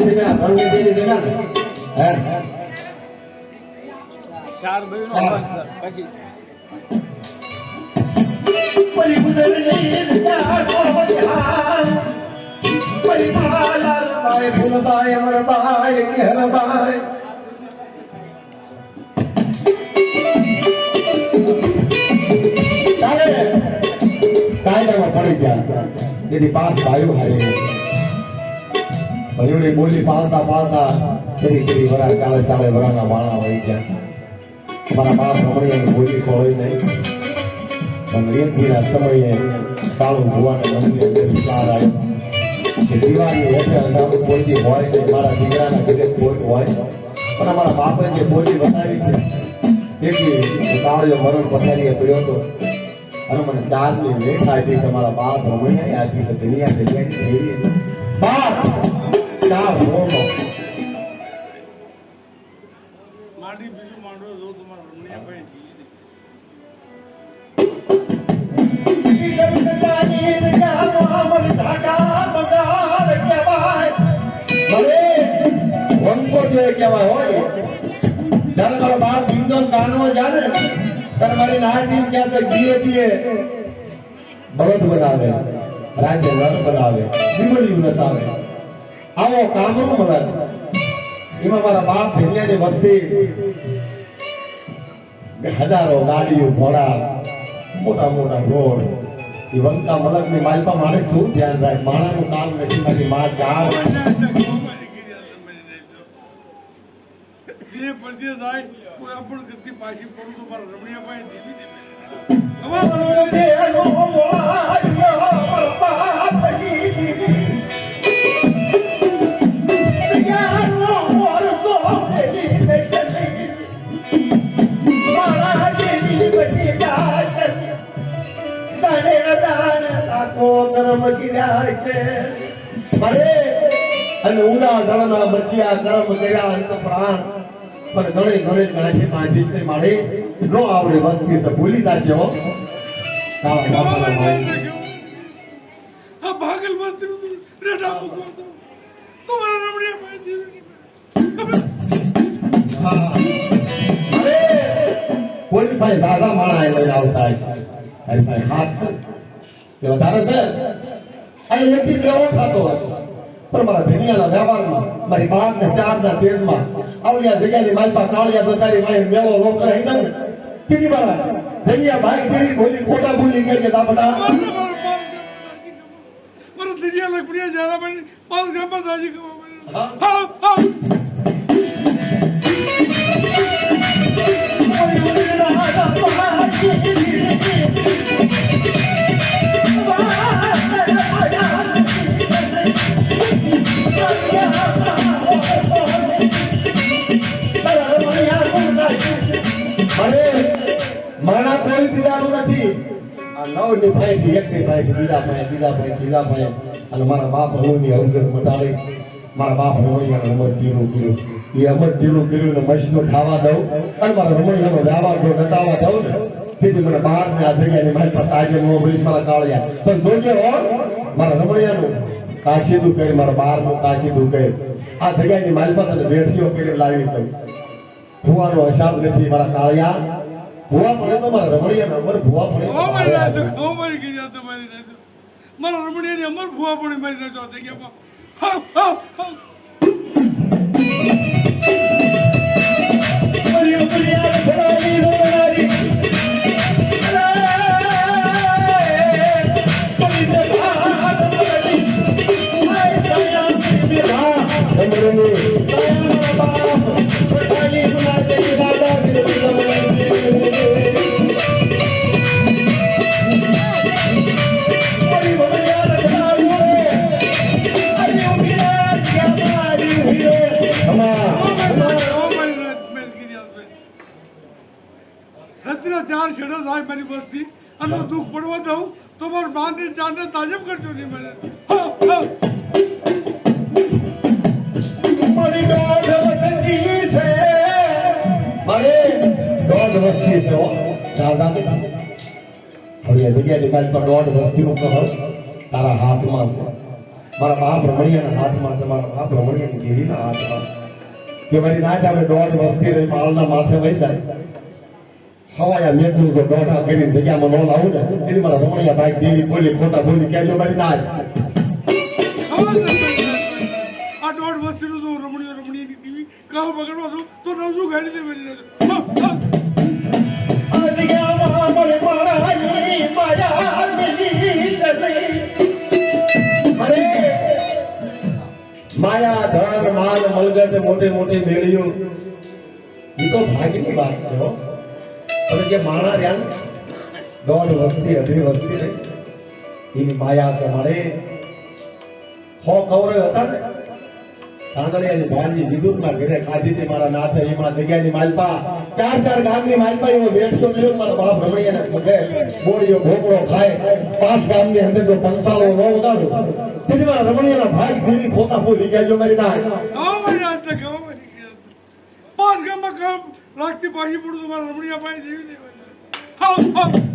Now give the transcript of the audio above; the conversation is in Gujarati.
દેના ઘરની દેવી દેના ને હે ચાર ભાઈનો પછી પરી ગુજર નહીં ચાર કોવડિયા પરી માલા બાય ફૂલબાય અમર બાય ઘેર બાય કાયદામાં પડી ગયા તેથી પાંચ ભાઈઓ હારે ભાઈઓની બોલી પાલતા પાલતા ફરી વરા ચાલે ચાલે વરાના વાળા હોય ગયા મારા બાપ રમણીયાની બોલી કોઈ નહીં પણ રેતીના સમયે કાળું ભુવાને રમણીયા વિચાર આવ્યો કે દિવાળી હેઠે અંધારું બોલતી હોય ને મારા દીકરાના ઘરે કોઈ હોય પણ અમારા બાપે જે બોલી બનાવી છે તેથી કાળિયો મરણ પથારીએ પડ્યો હતો અને મને ચારની લેખ આપી તમારા બાપ રમણીયાએ આપી તો દુનિયા જગ્યાની ફેરી બાપ ચાર મોનો માડી બીજું માંડો જો તમારા રમણીયા ભાઈ કહેવાય હોય જ્યારે મારો બાપ બિંદન ગાનો જાને ત્યારે મારી નાની ક્યાં તો દીએ દીએ બળદ બનાવે રાજ્ય રથ બનાવે વિમળી નતાવે આવો કામનો મળે એમાં મારા બાપ ભેલિયાની વસ્તી હજારો ગાડીઓ ઘોડા મોટા મોટા રોડ એ વંકા મલકની માલપા મારે શું ધ્યાન રાખે માણાનું કામ નથી મારી માં ચાર પરદેશ જાય કોઈ આપણ કરતી પાછી પડું તો મારા રમણીયા ભાઈ દેવી દેવી અને ઉડા દળના બચિયા કર્મ કર્યા અંત પ્રાણ પણ ગણે ગણે ગાંઠી માંડી તે મારે નો આવડે વસ્તી તો ભૂલી જાશે હો તારા બાપાના ભાઈ આ ભાગલ વસ્તી રેડા મૂકો તો તમારા રમણીયા ભાઈ કોઈ ભાઈ દાદા માણા લઈને આવતા અરે ભાઈ હાથ છે એ વધારે છે અને એકથી કેવો થતો હતો પણ મારા ધનિયાના વ્યવહારમાં મારી બાપ ને ચાર ના તેજમાં આવડિયા જગ્યાની માલપા કાળિયા તો તારી માય મેળો લોક કરે ને કીધી મારા ધનિયા ભાઈ જેવી બોલી ખોટા બોલી કે દાબડા મારા ધનિયા લખડિયા જરા ભાઈ પાસ ગામમાં જાજી હા હા મારા કોઈ પીડાનું નથી આ નવ નિભાઈ થી એક નિભાઈ બીજા ભાઈ અને મારા બાપ હનુની અવગર મટાડી મારા બાપ હનુની અમર ટીનું કર્યું એ અમર ટીનું કર્યું ને મશનો ખાવા દઉં અને મારા રમણીયાનો વ્યવહાર જો નટાવા દઉં ને તેથી મને બહાર ને આ જગ્યાની મારી પાસે આજે નો બ્રિજ મારા કાળિયા પણ જોજે હો મારા રમણીયાનું કાશીદું કરી મારા બહારનું કાશીદું કરી આ જગ્યાની મારી પાસે બેઠીઓ કરી લાવી દઉં ભુવાનો હિસાબ નથી મારા કાળિયા ભુવા પડે તો મારા રમણીયા અમર ભુવા પડે મારી રાત મારી ગઈ તમારી રાત મારા રમણીયાની અમર ભુવા પડે મારી રાત જગ્યામાં હા હા હા ચાર છેડો થાય મારી વસ્તી અને દુઃખ પડવા દઉં તો મારા બાને ચારને તાજબ કરજો નહીં મને મારી દોઢ વસ્તી છે મારે દોઢ વસ્તી છે દાદા હવે જગ્યાની મારી પર દોઢ વસ્તીનું કહો તારા હાથમાં છે મારા બાપ રમણીયાના હાથમાં તમારા બાપ રમણીયાની દેવીના હાથમાં કે મારી નાચ આપણે દોઢ વર્ષથી રહી પાળના માથે વહી જાય હવાયા મેઘનું જો દોઢા કરી જગ્યામાં ન લાવું ને એની મારા રમણીયા ભાઈ દેવી બોલી ખોટા બોલી કહેજો મારી નાચ આ દોઢ વસ્તીનું તો રમણીની ટીવી કામ પકડવા દઉં તો નવજું ગાડી દે મારી માયા ધન માલ મલગત મોટે મોટે મેળ્યો એ તો ભાગ્યની વાત છે હો હવે જે માણા રહ્યા ને દોઢ વસ્તી અઢી વસ્તી રહી એની માયા છે મારે હો કૌરવ હતા ને કાંદળિયાની ભાનજી વિદુરના ઘરે ખાધી હતી મારા નાથે એમાં જગ્યાની માલપા ચાર ગામની માલપા એવો બેઠો થયો મારા બાપ રમણીયાને પગે બોડીઓ ભોગળો ખાય 5 ગામની અંદર જો પંચાળો ન ઉડાડો તેથી મારા રમણીયાના ભાઈ દેવી ખોટા ભૂલી ગયા જો મારી નાય મારી નાચ પાંચ ગામમાં કામ રાખતી પાછી પડું તો મારા રમણીયા પાસે દેવી નહીં